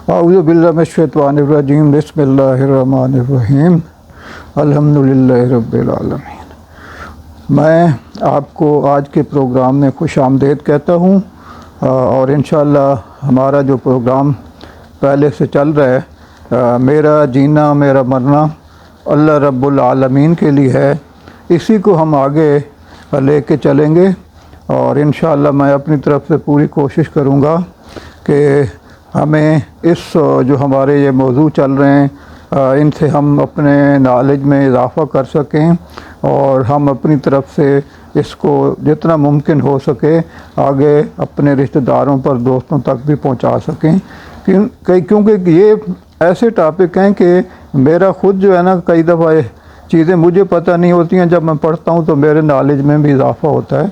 اعوذ باللہ من الشیطان الرجیم بسم اللہ الرحمن الرحیم الحمدللہ رب العالمین۔ میں آپ کو آج کے پروگرام میں خوش آمدید کہتا ہوں، اور انشاءاللہ ہمارا جو پروگرام پہلے سے چل رہا ہے، میرا جینا میرا مرنا اللہ رب العالمین کے لیے ہے، اسی کو ہم آگے لے کے چلیں گے، اور انشاءاللہ میں اپنی طرف سے پوری کوشش کروں گا کہ ہمیں اس جو ہمارے یہ موضوع چل رہے ہیں ان سے ہم اپنے نالج میں اضافہ کر سکیں، اور ہم اپنی طرف سے اس کو جتنا ممکن ہو سکے آگے اپنے رشتہ داروں پر دوستوں تک بھی پہنچا سکیں، کیونکہ یہ ایسے ٹاپک ہیں کہ میرا خود جو ہے نا کئی دفعہ چیزیں مجھے پتہ نہیں ہوتی ہیں، جب میں پڑھتا ہوں تو میرے نالج میں بھی اضافہ ہوتا ہے۔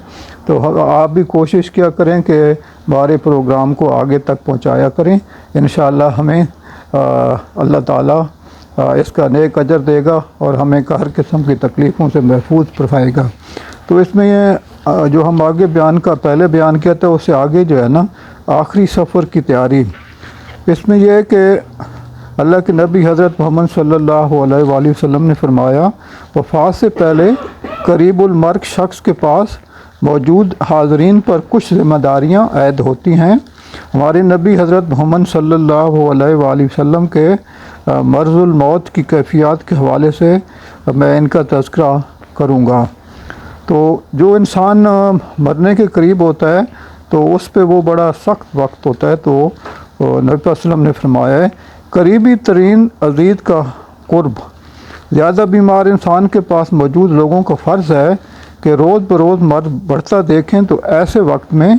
تو آپ بھی کوشش کیا کریں کہ ہمارے پروگرام کو آگے تک پہنچایا کریں، انشاءاللہ ہمیں اللہ تعالیٰ اس کا نیک اجر دے گا اور ہمیں ہر قسم کی تکلیفوں سے محفوظ فرمائے گا۔ تو اس میں یہ جو ہم آگے پہلے بیان کیا تھا، اس سے آگے جو ہے نا آخری سفر کی تیاری، اس میں یہ ہے کہ اللہ کے نبی حضرت محمد صلی اللہ علیہ وآلہ وسلم نے فرمایا، وفات سے پہلے قریب المرگ شخص کے پاس موجود حاضرین پر کچھ ذمہ داریاں عائد ہوتی ہیں۔ ہمارے نبی حضرت محمد صلی اللہ علیہ وآلہ وسلم کے مرض الموت کی کیفیات کے حوالے سے میں ان کا تذکرہ کروں گا۔ تو جو انسان مرنے کے قریب ہوتا ہے تو اس پہ وہ بڑا سخت وقت ہوتا ہے، تو نبی صلی اللہ علیہ وسلم نے فرمایا ہے، قریبی ترین عزیز کا قرب، زیادہ بیمار انسان کے پاس موجود لوگوں کا فرض ہے کہ روز بروز مرض بڑھتا دیکھیں تو ایسے وقت میں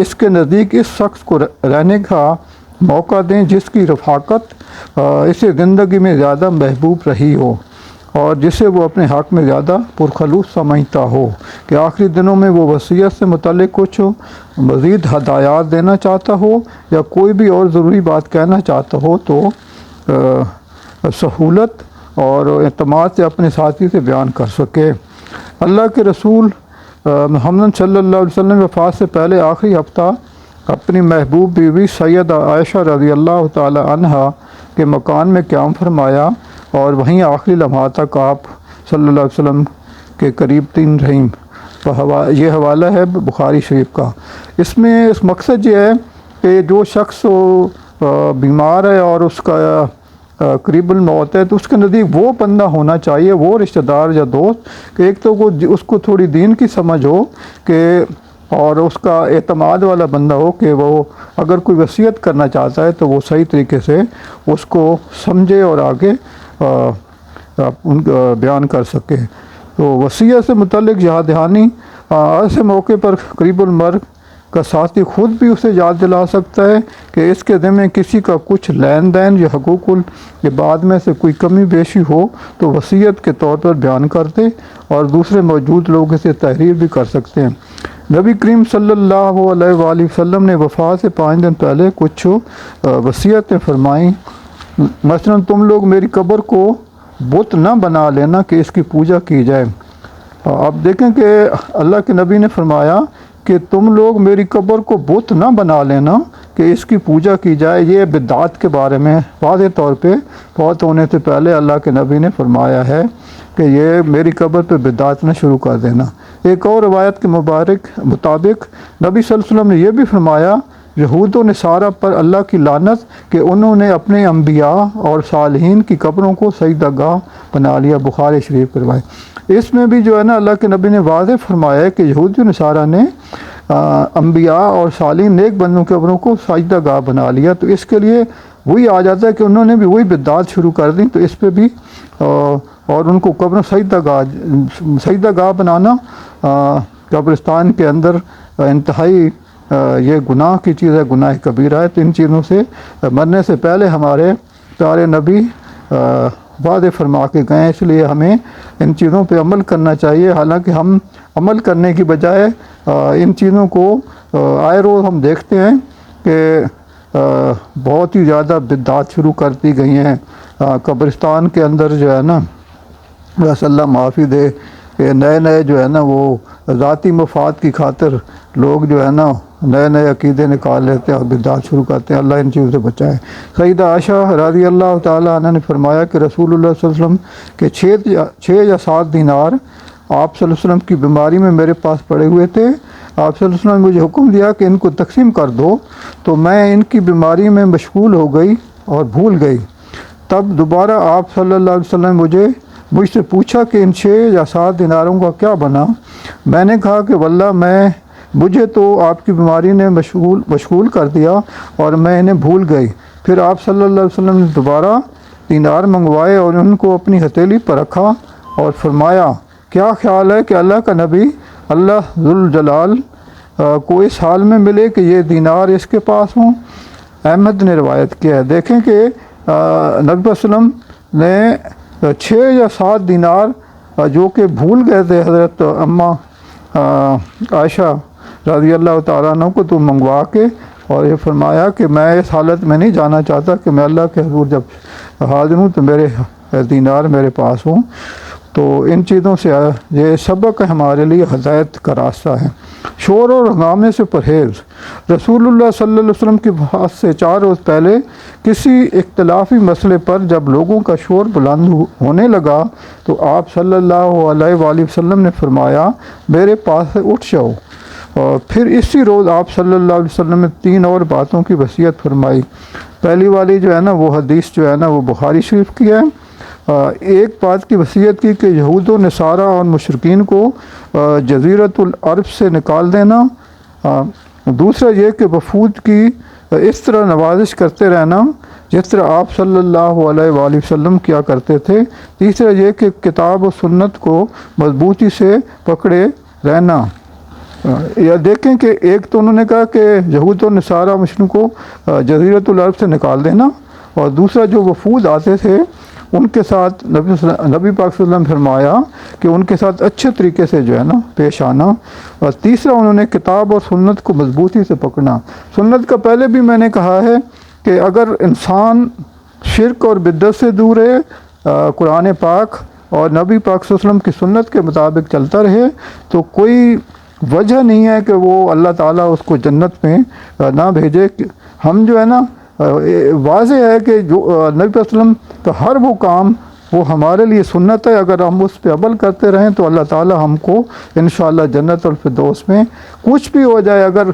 اس کے نزدیک اس شخص کو رہنے کا موقع دیں جس کی رفاقت اسے زندگی میں زیادہ محبوب رہی ہو، اور جسے وہ اپنے حق میں زیادہ پرخلوص سمجھتا ہو، کہ آخری دنوں میں وہ وصیت سے متعلق کچھ مزید ہدایات دینا چاہتا ہو یا کوئی بھی اور ضروری بات کہنا چاہتا ہو تو سہولت اور اعتماد سے اپنے ساتھی سے بیان کر سکے۔ اللہ کے رسول محمد صلی اللہ علیہ وسلم وفات سے پہلے آخری ہفتہ اپنی محبوب بیوی سیدہ عائشہ رضی اللہ تعالی عنہا کے مکان میں قیام فرمایا، اور وہیں آخری لمحات تک آپ صلی اللہ علیہ وسلم کے قریب تین رہیں۔ یہ حوالہ ہے بخاری شریف کا۔ اس میں اس مقصد یہ ہے کہ جو شخص بیمار ہے اور اس کا قریب الموت ہے تو اس کے نزدیک وہ بندہ ہونا چاہیے، وہ رشتہ دار یا دوست کہ ایک تو اس کو تھوڑی دین کی سمجھ ہو کہ، اور اس کا اعتماد والا بندہ ہو کہ وہ اگر کوئی وصیت کرنا چاہتا ہے تو وہ صحیح طریقے سے اس کو سمجھے اور آگے ان بیان کر سکے۔ تو وصیت سے متعلق یاد دہانی، ایسے موقع پر قریب المرگ کا ساتھی خود بھی اسے یاد دلا سکتا ہے کہ اس کے ذمہ کسی کا کچھ لین دین یا حقوق العباد میں سے کوئی کمی بیشی ہو تو وصیت کے طور پر بیان کر دے، اور دوسرے موجود لوگ اسے تحریر بھی کر سکتے ہیں۔ نبی کریم صلی اللہ علیہ وآلہ وسلم نے وفات سے 5 دن پہلے کچھ وصیتیں فرمائیں، مثلا تم لوگ میری قبر کو بت نہ بنا لینا کہ اس کی پوجا کی جائے۔ آپ دیکھیں کہ اللہ کے نبی نے فرمایا کہ تم لوگ میری قبر کو بت نہ بنا لینا کہ اس کی پوجا کی جائے۔ یہ بدعات کے بارے میں واضح طور پہ فوت ہونے سے پہلے اللہ کے نبی نے فرمایا ہے کہ یہ میری قبر پہ بدعات نہ شروع کر دینا۔ ایک اور روایت کے مطابق نبی صلی اللہ علیہ وسلم نے یہ بھی فرمایا، یہود و نصارہ پر اللہ کی لعنت کہ انہوں نے اپنے انبیاء اور صالحین کی قبروں کو سجدہ گاہ بنا لیا، بخاری شریف کی روایت۔ اس میں بھی جو ہے نا اللہ کے نبی نے واضح فرمایا ہے کہ یہود و نصارہ نے انبیاء اور صالحین نیک بندوں کی قبروں کو سجدہ گاہ بنا لیا، تو اس کے لیے وہی آ جاتا ہے کہ انہوں نے بھی وہی بدعات شروع کر دیں، تو اس پہ بھی اور ان کو قبر سجدہ گاہ بنانا قبرستان کے اندر انتہائی یہ گناہ کی چیز ہے، گناہ کبیرہ ہے۔ تو ان چیزوں سے مرنے سے پہلے ہمارے پیارے نبی واضح فرما کے گئے، اس لیے ہمیں ان چیزوں پہ عمل کرنا چاہیے۔ حالانکہ ہم عمل کرنے کی بجائے ان چیزوں کو آئے روز ہم دیکھتے ہیں کہ بہت ہی زیادہ بدعات شروع کر دی گئی ہیں قبرستان کے اندر، جو ہے نا بس اللہ معافی دے کہ نئے جو ہے نا وہ ذاتی مفاد کی خاطر لوگ جو ہے نا نئے نئے عقیدے نکال لیتے ہیں اور بدعات شروع کرتے ہیں، اللہ ان چیزوں سے بچائے۔ سیدہ عائشہ رضی اللہ تعالیٰ عنہ نے فرمایا کہ رسول اللہ صلی اللہ علیہ وسلم کے 6 یا 7 دینار آپ صلی اللہ علیہ وسلم کی بیماری میں میرے پاس پڑے ہوئے تھے۔ آپ صلی اللہ علیہ وسلم نے مجھے حکم دیا کہ ان کو تقسیم کر دو، تو میں ان کی بیماری میں مشغول ہو گئی اور بھول گئی۔ تب دوبارہ آپ صلی اللہ علیہ وسلم نے مجھ سے پوچھا کہ ان 6 یا 7 دیناروں کا کیا بنا؟ میں نے کہا کہ واللہ مجھے تو آپ کی بیماری نے مشغول کر دیا اور میں انہیں بھول گئی۔ پھر آپ صلی اللہ علیہ وسلم نے دوبارہ دینار منگوائے اور ان کو اپنی ہتھیلی پر رکھا اور فرمایا، کیا خیال ہے کہ اللہ کا نبی اللہ ذوالجلال کو اس حال میں ملے کہ یہ دینار اس کے پاس ہوں؟ احمد نے روایت کیا ہے۔ دیکھیں کہ نبی صلی اللہ علیہ وسلم نے 6 یا 7 دینار جو کہ بھول گئے تھے حضرت اماں عائشہ رضی اللہ تعالیٰ عنہ کو، تو منگوا کے اور یہ فرمایا کہ میں اس حالت میں نہیں جانا چاہتا کہ میں اللہ کے حضور جب حاضر ہوں تو میرے دینار میرے پاس ہوں۔ تو ان چیزوں سے یہ سبق ہمارے لیے ہدایت کا راستہ ہے۔ شور اور ہنگامے سے پرہیز۔ رسول اللہ صلی اللہ علیہ وسلم کی وفات سے 4 روز پہلے کسی اختلافی مسئلے پر جب لوگوں کا شور بلند ہونے لگا تو آپ صلی اللہ علیہ وآلہ وسلم نے فرمایا، میرے پاس سے اٹھ جاؤ۔ اور پھر اسی روز آپ صلی اللہ علیہ وسلم نے 3 اور باتوں کی وصیت فرمائی۔ پہلی والی جو ہے نا وہ حدیث جو ہے نا وہ بخاری شریف کی ہے۔ ایک بات کی وصیت کی کہ یہود و نصارہ اور مشرکین کو جزیرۃ العرب سے نکال دینا۔ دوسرا یہ کہ وفود کی اس طرح نوازش کرتے رہنا جس طرح آپ صلی اللہ علیہ وآلہ وسلم کیا کرتے تھے۔ تیسرا یہ کہ کتاب و سنت کو مضبوطی سے پکڑے رہنا۔ یا دیکھیں کہ ایک تو انہوں نے کہا کہ یہود و نصارہ مشرکین کو جزیرۃ العرب سے نکال دینا، اور دوسرا جو وفود آتے تھے ان کے ساتھ نبی پاک صلی اللہ علیہ وسلم فرمایا کہ ان کے ساتھ اچھے طریقے سے جو ہے نا پیش آنا۔ اور تیسرا انہوں نے کتاب اور سنت کو مضبوطی سے پکڑنا۔ سنت کا پہلے بھی میں نے کہا ہے کہ اگر انسان شرک اور بدعت سے دور ہے، قرآن پاک اور نبی پاک صلی اللہ علیہ وسلم کی سنت کے مطابق چلتا رہے تو کوئی وجہ نہیں ہے کہ وہ اللہ تعالیٰ اس کو جنت میں نہ بھیجے۔ ہم جو ہے نا واضح ہے کہ جو نبی صلی اللہ علیہ وسلم کا ہر وہ کام وہ ہمارے لیے سنت ہے، اگر ہم اس پہ عمل کرتے رہیں تو اللہ تعالیٰ ہم کو انشاءاللہ جنت الفردوس میں کچھ بھی ہو جائے، اگر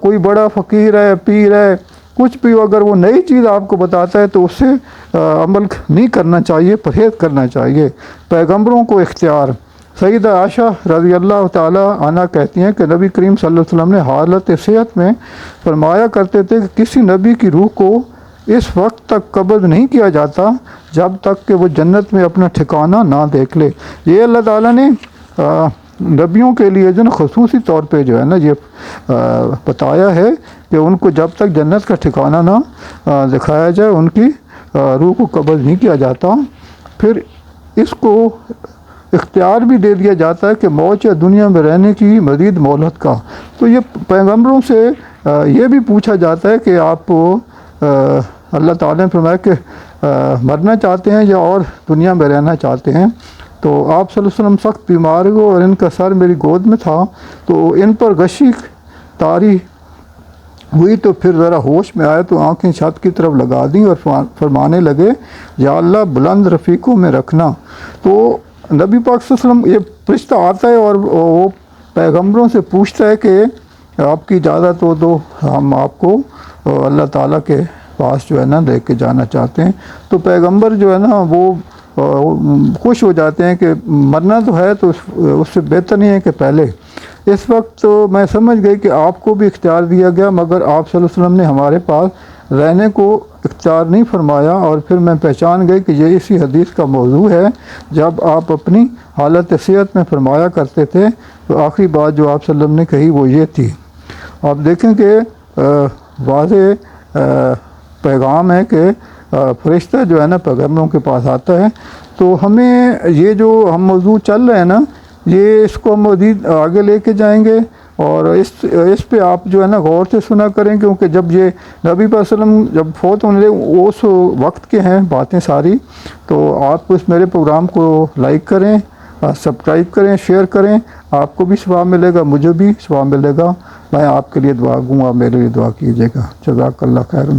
کوئی بڑا فقیر ہے، پیر ہے، کچھ بھی ہو، اگر وہ نئی چیز آپ کو بتاتا ہے تو اس سے عمل نہیں کرنا چاہیے، پرہیز کرنا چاہیے۔ پیغمبروں کو اختیار۔ سیدہ عائشہ رضی اللہ تعالیٰ عنہ کہتی ہیں کہ نبی کریم صلی اللہ علیہ وسلم نے حالت صحت میں فرمایا کرتے تھے کہ کسی نبی کی روح کو اس وقت تک قبض نہیں کیا جاتا جب تک کہ وہ جنت میں اپنا ٹھکانہ نہ دیکھ لے۔ یہ اللہ تعالیٰ نے نبیوں کے لیے جو نا خصوصی طور پہ جو ہے نا یہ بتایا ہے کہ ان کو جب تک جنت کا ٹھکانہ نہ دکھایا جائے ان کی روح کو قبض نہیں کیا جاتا۔ پھر اس کو اختیار بھی دے دیا جاتا ہے کہ موت یا دنیا میں رہنے کی مزید مہلت کا۔ تو یہ پیغمبروں سے یہ بھی پوچھا جاتا ہے کہ آپ اللہ تعالیٰ نے فرمایا کہ مرنا چاہتے ہیں یا اور دنیا میں رہنا چاہتے ہیں۔ تو آپ صلی اللہ علیہ وسلم سخت بیمار ہوئے اور ان کا سر میری گود میں تھا، تو ان پر غشی طاری ہوئی تو پھر ذرا ہوش میں آئے تو آنکھیں چھت کی طرف لگا دیں اور فرمانے لگے، یا اللہ بلند رفیقوں میں رکھنا۔ تو نبی پاک صلی اللہ علیہ وسلم یہ فرشتہ آتا ہے اور وہ پیغمبروں سے پوچھتا ہے کہ آپ کی اجازت ہو تو ہم آپ کو اللہ تعالیٰ کے پاس جو ہے نا لے کے جانا چاہتے ہیں۔ تو پیغمبر جو ہے نا وہ خوش ہو جاتے ہیں کہ مرنا تو ہے تو اس سے بہتر نہیں ہے کہ پہلے۔ اس وقت تو میں سمجھ گئی کہ آپ کو بھی اختیار دیا گیا، مگر آپ صلی اللہ علیہ وسلم نے ہمارے پاس رہنے کو اختیار نہیں فرمایا۔ اور پھر میں پہچان گئی کہ یہ اسی حدیث کا موضوع ہے جب آپ اپنی حالت صحت میں فرمایا کرتے تھے تو آخری بات جو آپ صلی اللہ علیہ وسلم نے کہی وہ یہ تھی۔ آپ دیکھیں کہ واضح پیغام ہے کہ فرشتہ جو ہے نا پیغمبروں کے پاس آتا ہے۔ تو ہمیں یہ جو ہم موضوع چل رہے ہیں نا یہ اس کو مزید آگے لے کے جائیں گے، اور اس پہ آپ جو ہے نا غور سے سنا کریں، کیونکہ جب یہ نبی صلی اللہ علیہ وسلم جب فوت ہونے لگے اس وقت کے ہیں باتیں ساری، تو آپ اس میرے پروگرام کو لائک کریں، سبسکرائب کریں، شیئر کریں، آپ کو بھی ثواب ملے گا، مجھے بھی ثواب ملے گا۔ میں آپ کے لیے دعا گوں، آپ میرے لیے دعا کیجیے گا۔ جزاک اللہ خیرن۔